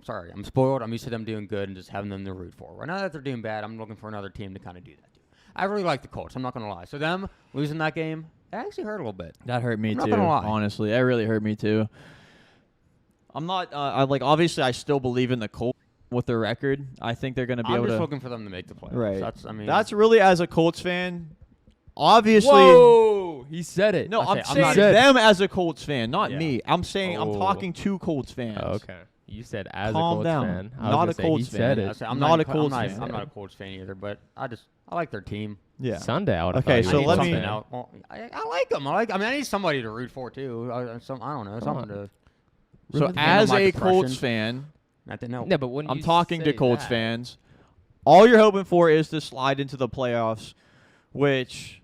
sorry, I'm spoiled. I'm used to them doing good and just having them to root for. Right now that they're doing bad, I'm looking for another team to kind of do that too. I really like the Colts. I'm not gonna lie. So them losing that game, it actually hurt a little bit. That hurt me I'm too. not gonna lie. Honestly, that really hurt me too. I'm not. Obviously, I still believe in the Colts with their record. I think they're going to be I'm able just to. looking for them to make the playoffs. Right. That's That's really as a Colts fan. Obviously, Whoa! He said it. no. I'm Okay, I'm saying not- them as a Colts fan, not Yeah. me. I'm saying I'm Oh. talking to Colts fans. Oh, okay. You said as Calm a Colts down. fan. I was Not gonna a say, Colts he said fan. it. I'm not a even- Colts I'm fan. not a Colts fan either, but I like their team. Yeah. Sunday, I would Okay, so let me- something out. Well, I like them. I need somebody to root for too. I don't know, something to. So Remember as my a depression? Colts fan, Not to know. No, but when I'm you talking to say Colts that- fans. All you're hoping for is to slide into the playoffs, which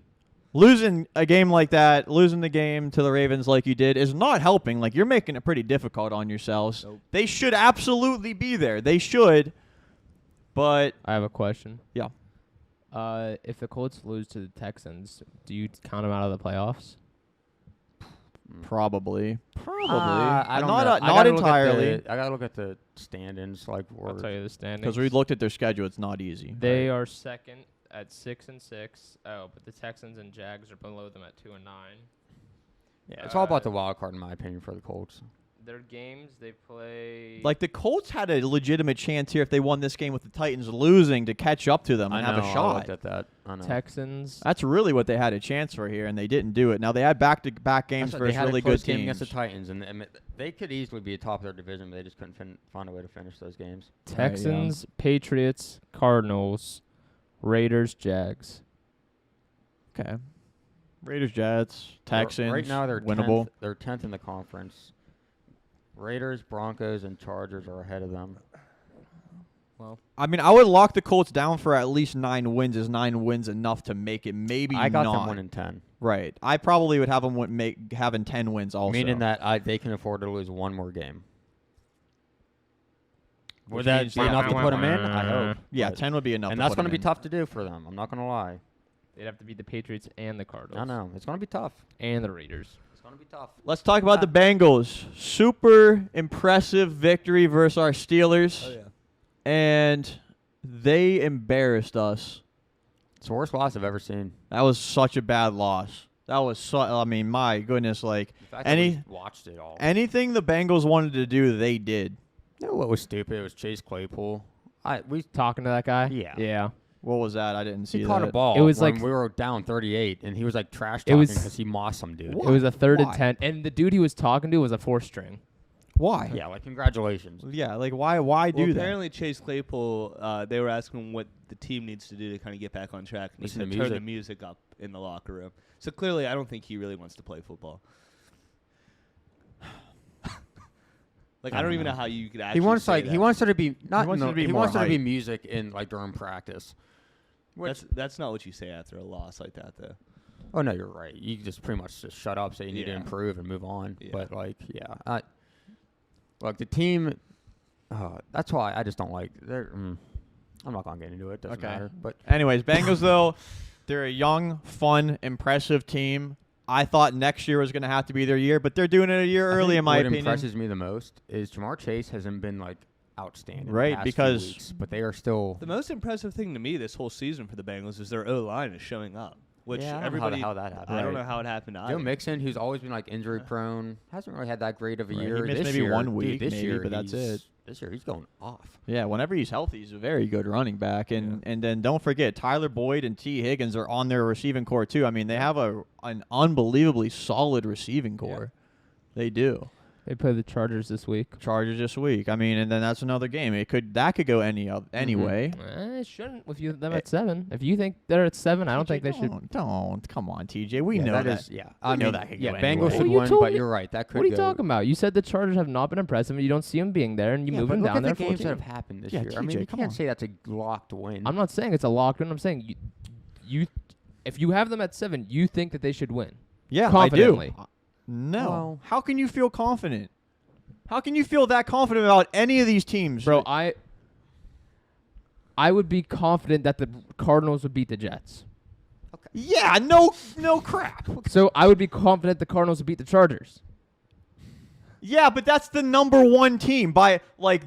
losing a game like that, losing the game to the Ravens like you did, is not helping. Like, you're making it pretty difficult on yourselves. Nope. They should absolutely be there. They should. But, I have a question. yeah. If the Colts lose to the Texans, do you count them out of the playoffs? Probably. Probably. I don't not know. not I gotta look at entirely. I gotta look at the standings. Like, I'll tell you the standings. Because we looked at their schedule. It's not easy. They are second at 6-6. Oh, but the Texans and Jags are below them at 2-9. yeah, it's all about the wild card in my opinion for the Colts. Their games they play. Like, the Colts had a legitimate chance here if they won this game with the Titans losing to catch up to them and have a I shot. looked at that. I know. Texans. That's really what they had a chance for here, and they didn't do it. Now, they had back-to-back games That's what- they versus had really a close good game teams. against the Titans, and they could easily be atop their division, but they just couldn't find a way to finish those games. Texans, Patriots, Cardinals, Raiders, Jags. Okay. Raiders, Jets, Texans, Right now they're winnable. 10th, they're 10th in the conference. Raiders, Broncos, and Chargers are ahead of them. Well, I mean, I would lock the Colts down for at least 9 wins. Is 9 wins enough to make it? Maybe I got not. them winning 10, Right. I probably would have them having 10 wins also. meaning that they can afford to lose one more game. Would Which that means be they enough have to to- put them in? I hope. Yeah, but- 10 would be enough. and to that's put going to them be in. tough to do for them. I'm not going to lie. They'd have to beat the Patriots and the Cardinals. I know it's going to be tough. And the Raiders. gonna be tough. Let's talk about the Bengals. Super impressive victory versus our Steelers. Oh yeah. And they embarrassed us. It's the worst loss I've ever seen. That was such a bad loss. That was I mean, my goodness, like The fact that we watched it all. anything the Bengals wanted to do, they did. You know what was stupid? It was Chase Claypool. We Talking to that guy? Yeah. Yeah. What was that? I didn't see he that. caught a ball. It was when like- we were down 38, and he was like trash It talking was- because he mossed some dude. What? It was a 3rd and Why? 10, and the dude he was talking to was a 4th-string. Why? Yeah, like congratulations. Yeah, like why do Well, that? apparently Chase Claypool, they were asking him what the team needs to do to kind of get back on track, and he Listen said to turn the music. music up in the locker room. So clearly, I don't think he really wants to play football. Like I don't even know how you could actually. He wants say he that. wants there to be not He wants no, there to be he more wants there to be hype. music in like during practice. Which, That's not what you say after a loss like that, though. oh no, you're right. You just pretty much just shut up, say you need to Yeah. improve, and move on. Yeah. But like, yeah, like the team. That's why I just don't like. I'm not gonna get into it. Doesn't Okay. matter. But Anyways, Bengals though, they're a young, fun, impressive team. I thought next year was going to have to be their year, but they're doing it a year I early, think in my what opinion. impresses me the most is Jamar Chase hasn't been like outstanding, Right, the past few because- weeks, but they are still. The most impressive thing to me this whole season for the Bengals is their O-line is showing up, which Yeah, I don't know how everybody. the hell that happened. I don't Right. know how it happened either. Joe Mixon, who's always been like injury prone, hasn't really had that great of a Right, he year. missed This maybe year, one dude, week, this maybe, year but that's he's- it. This year he's going off. Yeah, whenever he's healthy, he's a very good running back. And then don't forget, Tyler Boyd and T. Higgins are on their receiving core too. I mean, they have an unbelievably solid receiving core. They do. They play the Chargers this week. Chargers this week. I mean, and then that's another game. That could go any way. It shouldn't with them at 7. If you think they're at 7, I don't think they should. Don't. Come on, TJ. We Yeah, know that. is- yeah, We know that could yeah, go Bengals anyway. should Well, you win, told but me- you're right. That could What are you go. talking about? You said the Chargers have not been impressive, and you don't see them being there, and you Yeah, move but them look down at there. the games 14. that have happened this Yeah, year. I mean, TJ, you come can't on. say that's a locked win. I'm not saying it's a locked win. I'm saying you if you have them at 7, you think that they should win. Yeah, Confidently. I do. No. Well- How can you feel confident? How can you feel that confident about any of these teams? Bro, I would be confident that the Cardinals would beat the Jets. Yeah, no crap. So I would be confident the Cardinals would beat the Chargers. Yeah, but that's the number one team.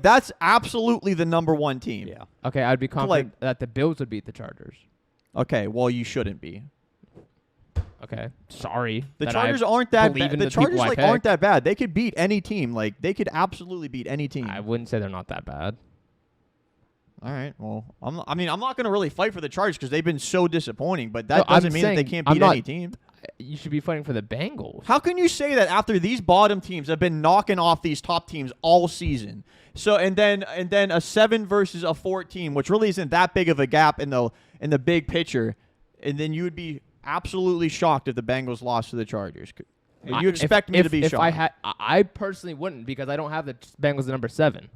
That's absolutely the number one team. Yeah. Okay, I'd be confident that the Bills would beat the Chargers. Okay, well, you shouldn't be. Okay, sorry. The that Chargers I aren't that believe bad. in The the people Chargers I aren't pick. that bad. They could beat any team. They could absolutely beat any team. I wouldn't say they're not that bad. All right. Well, I'm not going to really fight for the Chargers because they've been so disappointing. But that No, I'm doesn't mean that they saying can't I'm beat not- any team. You should be fighting for the Bengals. How can you say that after these bottom teams have been knocking off these top teams all season? So and then a 7 versus a 14, which really isn't that big of a gap in the big picture, and then you would be absolutely shocked if the Bengals lost to the Chargers. You expect me to be if shocked? I personally wouldn't because I don't have the Bengals at number 7.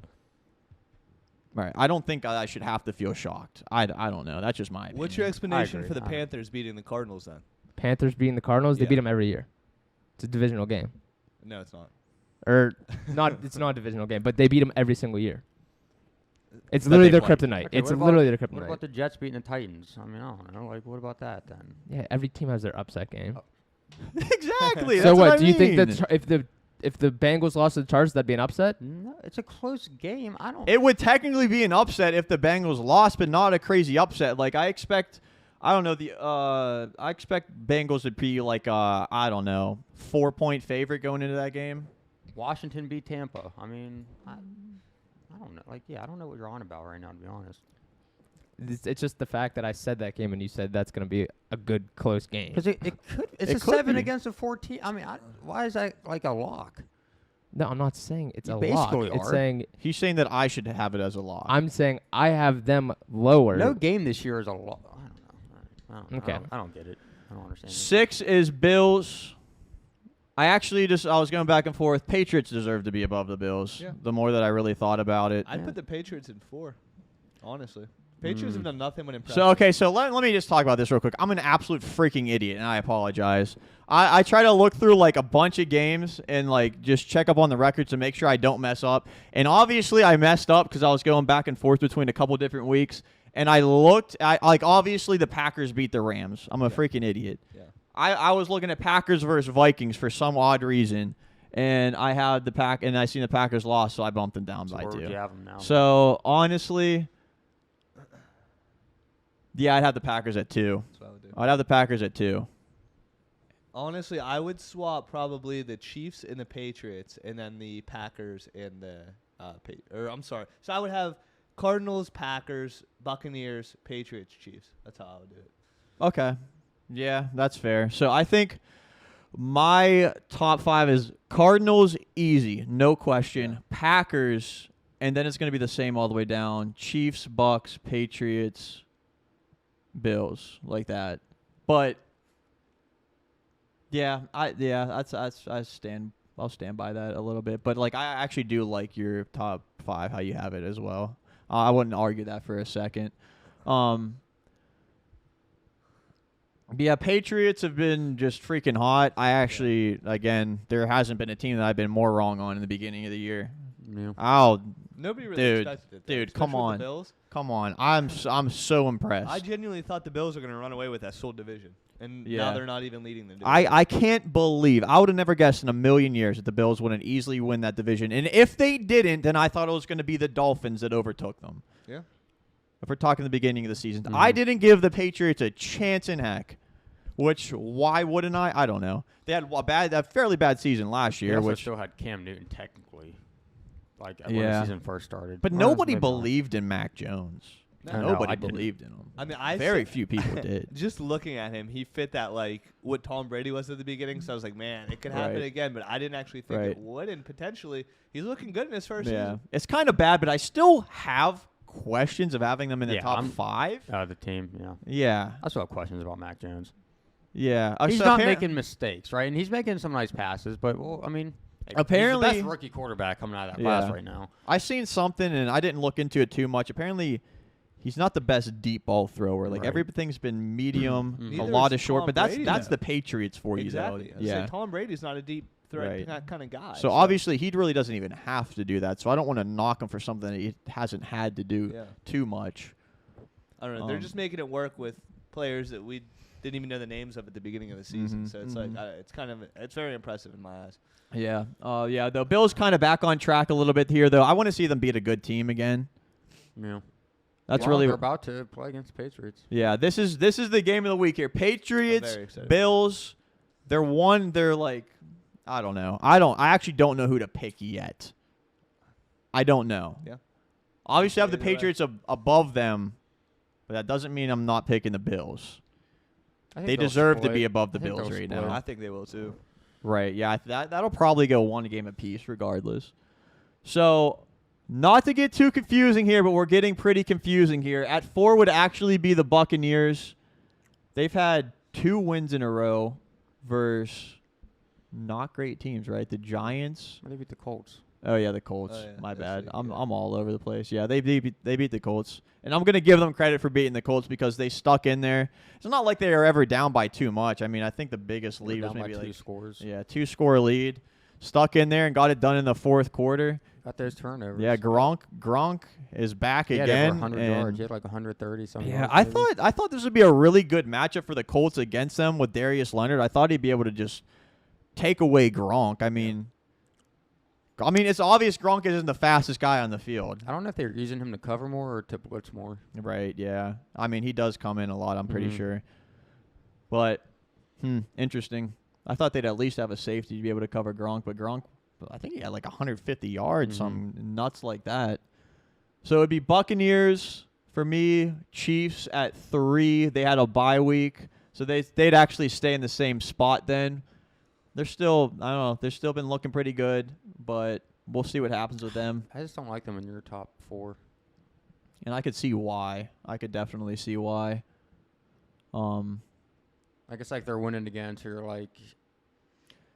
Right. I don't think I should have to feel shocked. I don't know. That's just my opinion. What's your explanation agree. for the I- Panthers beating the Cardinals then? Panthers beating the Cardinals, they Yeah. beat them every year. It's a divisional game. No, it's not. Or not it's not a divisional game, but they beat them every single year. It's But literally they their won. kryptonite. Okay, It's what about- literally their What kryptonite. about the Jets beating the Titans? I mean, I don't know. Like, what about that then? Yeah, every team has their upset game. Exactly. So That's what? I Do you think mean. that if the Bengals lost to the Chargers, that'd be an upset? No, it's a close game. I don't. It would technically be an upset if the Bengals lost, but not a crazy upset. I expect Bengals to be I don't know, 4-point favorite going into that game. Washington beat Tampa. I mean, I don't know. I don't know what you're on about right now, to be honest. It's just the fact that I said that game and you said that's going to be a good close game. Because it could. It's It a could 7 be. against a 14. I mean, why is that like a lock? No, I'm not saying it's You a lock. basically It's are. saying He's saying that I should have it as a lock. I'm saying I have them lower. No game this year is a lock. I don't know. Okay. I don't get it. I don't understand. 6 is Bills. I was going back and forth. Patriots deserve to be above the Bills. Yeah. The more that I really thought about it. I'd put the Patriots in 4, honestly. Patriots have done nothing but impressive. So, okay, so let me just talk about this real quick. I'm an absolute freaking idiot, and I apologize. I try to look through a bunch of games and just check up on the records to make sure I don't mess up. And obviously I messed up because I was going back and forth between a couple different weeks. And I looked at, obviously the Packers beat the Rams. I'm a freaking idiot. Yeah. I was looking at Packers versus Vikings for some odd reason, and I had and I seen the Packers lost, so I bumped them down by where 2. would you have them now? So honestly, yeah, I'd have the Packers at 2. That's what I would do. I'd have the Packers at 2. Honestly, I would swap probably the Chiefs and the Patriots, and then the Packers and the I'm sorry. So I would have Cardinals, Packers, Buccaneers, Patriots, Chiefs. That's how I would do it. Okay. Yeah, that's fair. So I think my top 5 is Cardinals, easy, no question. Yeah. Packers, and then it's going to be the same all the way down. Chiefs, Bucks, Patriots, Bills, like that. But yeah, I'll stand by that a little bit. But like I actually do like your top 5 how you have it as well. I wouldn't argue that for a second. Yeah, Patriots have been just freaking hot. I actually, again, there hasn't been a team that I've been more wrong on in the beginning of the year. Yeah. Oh, Nobody really Dude, expected it. though, dude, especially come with on. The Bills. come on. I'm so impressed. I genuinely thought the Bills were going to run away with that whole division, and Yeah. now they're not even leading the division. I can't believe. I would have never guessed in a million years that the Bills wouldn't easily win that division. And if they didn't, then I thought it was going to be the Dolphins that overtook them. Yeah. If we're talking the beginning of the season. Mhm. I didn't give the Patriots a chance in heck. Which, why wouldn't I? I don't know. They had a fairly bad season last year, They also which, still had Cam Newton technically, like when Yeah. the season first started. but Or nobody maybe not. believed in Mac Jones. No. I know, Nobody I didn't. believed in him. I mean, Very few people did. Just looking at him, he fit that like what Tom Brady was at the beginning. So I was like, man, it could happen Right. again. But I didn't actually think Right. it would. And potentially, he's looking good in his first Yeah, season. it's kind of bad, but I still have questions of having them in the Yeah, top I'm- 5. The team, yeah. Yeah, I still have questions about Mac Jones. yeah. He's So not appar- making mistakes, right? And he's making some nice passes, but well, I mean, Apparently- he's the best rookie quarterback coming out of that class Yeah. right now. I seen something, and I didn't look into it too much. Apparently, he's not the best deep ball thrower. Like Right. everything's been medium, Mhm. a Neither lot is of short. Tom But that's Brady, that's though. the Patriots for Exactly. you, I though. was Yeah. saying, Tom Brady's not a deep threat Right. kind of guy. So obviously, he really doesn't even have to do that. So I don't want to knock him for something that he hasn't had to do yeah. too much. I don't know. They're Um, just making it work with players that we didn't even know the names of at the beginning of the season. Mhm, So it's mhm. like it's very impressive in my eyes. Yeah. Yeah. The Bills kind of back on track a little bit here, though. I want to see them beat a good team again. Yeah. That's Well, really. they're about to play against the Patriots. Yeah. This is the game of the week here. Patriots, very excited. Bills. They're like, I don't know. I actually don't know who to pick yet. I don't know. Yeah. Obviously, I have the Either way. Patriots above them, but that doesn't mean I'm not picking the Bills. I think They they'll deserve to split. be above the I think Bills they'll right split. now. I think they will too. Right. Yeah. That'll probably go one game apiece, regardless. So, not to get too confusing here, but we're getting pretty confusing here. At 4 would actually be the Buccaneers. They've had 2 wins in a row versus not great teams, right? The Giants. They beat the Colts. Oh yeah, the Colts. Oh, yeah. My That's bad. like, I'm yeah. all over the place. Yeah, they beat the Colts, and I'm gonna give them credit for beating the Colts because they stuck in there. It's not like they were ever down by too much. I mean, I think the biggest They were lead was down by maybe 2 like scores. 2-score lead. Stuck in there and got it done in the 4th quarter. Got those turnovers. Yeah, Gronk is back He had again. over 100 and yards. He had like 130 something. yeah, I thought this would be a really good matchup for the Colts against them with Darius Leonard. I thought he'd be able to just take away Gronk. I mean, it's obvious Gronk isn't the fastest guy on the field. I don't know if they're using him to cover more or to blitz more. Right, yeah. I mean, he does come in a lot, I'm pretty Mhm. sure. But, interesting. I thought they'd at least have a safety to be able to cover Gronk, but Gronk, I think he had like 150 yards, Mhm. some nuts like that. So it'd be Buccaneers for me, Chiefs at 3. They had a bye week, so they'd actually stay in the same spot then. They're still, I don't know, they've still been looking pretty good, but we'll see what happens with them. I just don't like them in your top 4. And I could see why. I could definitely see why. I guess like they're winning again, so you're like,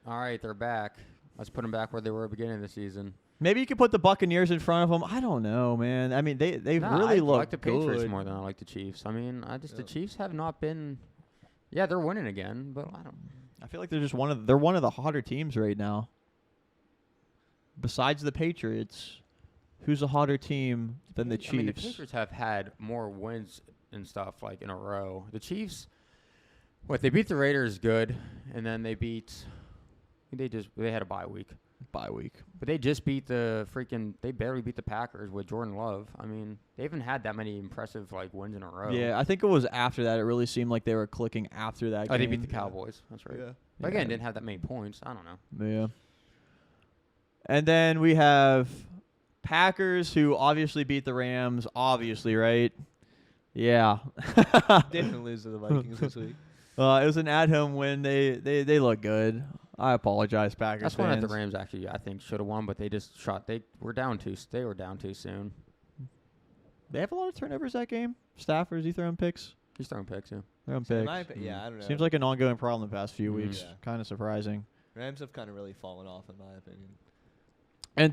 all right, they're back. Let's put them back where they were at the beginning of the season. Maybe you could put the Buccaneers in front of them. I don't know, man. I mean, they've really I looked like the Patriots good. more than I like the Chiefs. I mean, the Yeah. Chiefs have not been. Yeah, they're winning again, but I don't. I feel like they're just one of the hotter teams right now. Besides the Patriots, who's a hotter team than the Chiefs? I mean, the Patriots have had more wins and stuff like in a row. The Chiefs, What, they beat the Raiders good, and then they had a bye week. Bye week. But they just beat they barely beat the Packers with Jordan Love. I mean, they haven't had that many impressive, wins in a row. Yeah, I think it was after that. It really seemed like they were clicking after that game. They beat the Cowboys. That's right. Yeah. But again, didn't have that many points. I don't know. Yeah. And then we have Packers, who obviously beat the Rams. Obviously, right? Yeah. Didn't lose to the Vikings this week. It was an at-home win. They look good. I apologize, Packers That's fans. one that the Rams actually, I think, should have won, but they just shot. They were down too soon. They have a lot of turnovers that game. Stafford, is he throwing picks? He's throwing picks, yeah. Throwing In picks. my yeah, I don't know. Seems like an ongoing problem the past few Mhm. weeks. Yeah. Kind of surprising. Rams have kind of really fallen off, in my opinion. And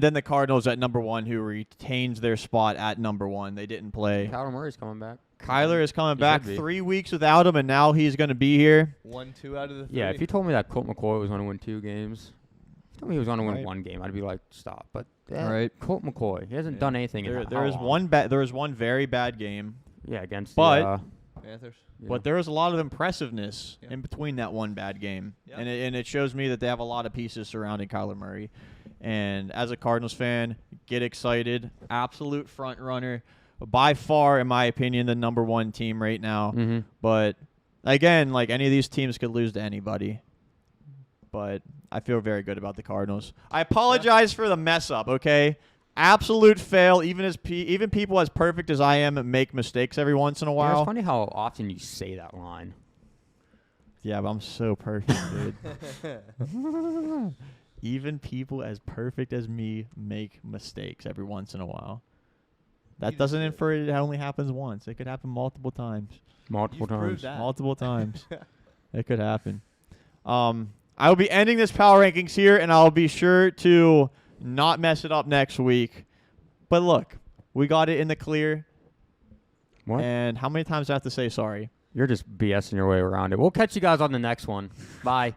then the Cardinals at number 1, who retains their spot at number 1. They didn't play. Kyler Murray's coming back. Kyler is coming He back should be. 3 weeks without him, and now he's going to be here. 1-2 out of the 3. Yeah, if you told me that Colt McCoy was going to win 2 games, if you told me he was going to win Right. 1 game, I'd be like, stop. But Right. Colt McCoy, he hasn't done anything in There is one very bad game, against But- Panthers. but there is a lot of impressiveness Yeah. in between that one bad game. Yeah. And it shows me that they have a lot of pieces surrounding Kyler Murray. And as a Cardinals fan, get excited. Absolute front runner. By far, in my opinion, the number 1 team right now. Mm-hmm. But again, any of these teams could lose to anybody. But I feel very good about the Cardinals. I apologize for the mess up, okay? Absolute fail. Even people as perfect as I am make mistakes every once in a while. It's funny how often you say that line. Yeah, but I'm so perfect, dude. Even people as perfect as me make mistakes every once in a while. That You doesn't just- infer it only happens once. It could happen multiple times. Multiple You've proved times. that. Multiple times. It could happen. I will be ending this power rankings here, and I'll be sure to not mess it up next week. But look, we got it in the clear. What? And how many times do I have to say sorry? You're just BSing your way around it. We'll catch you guys on the next one. Bye.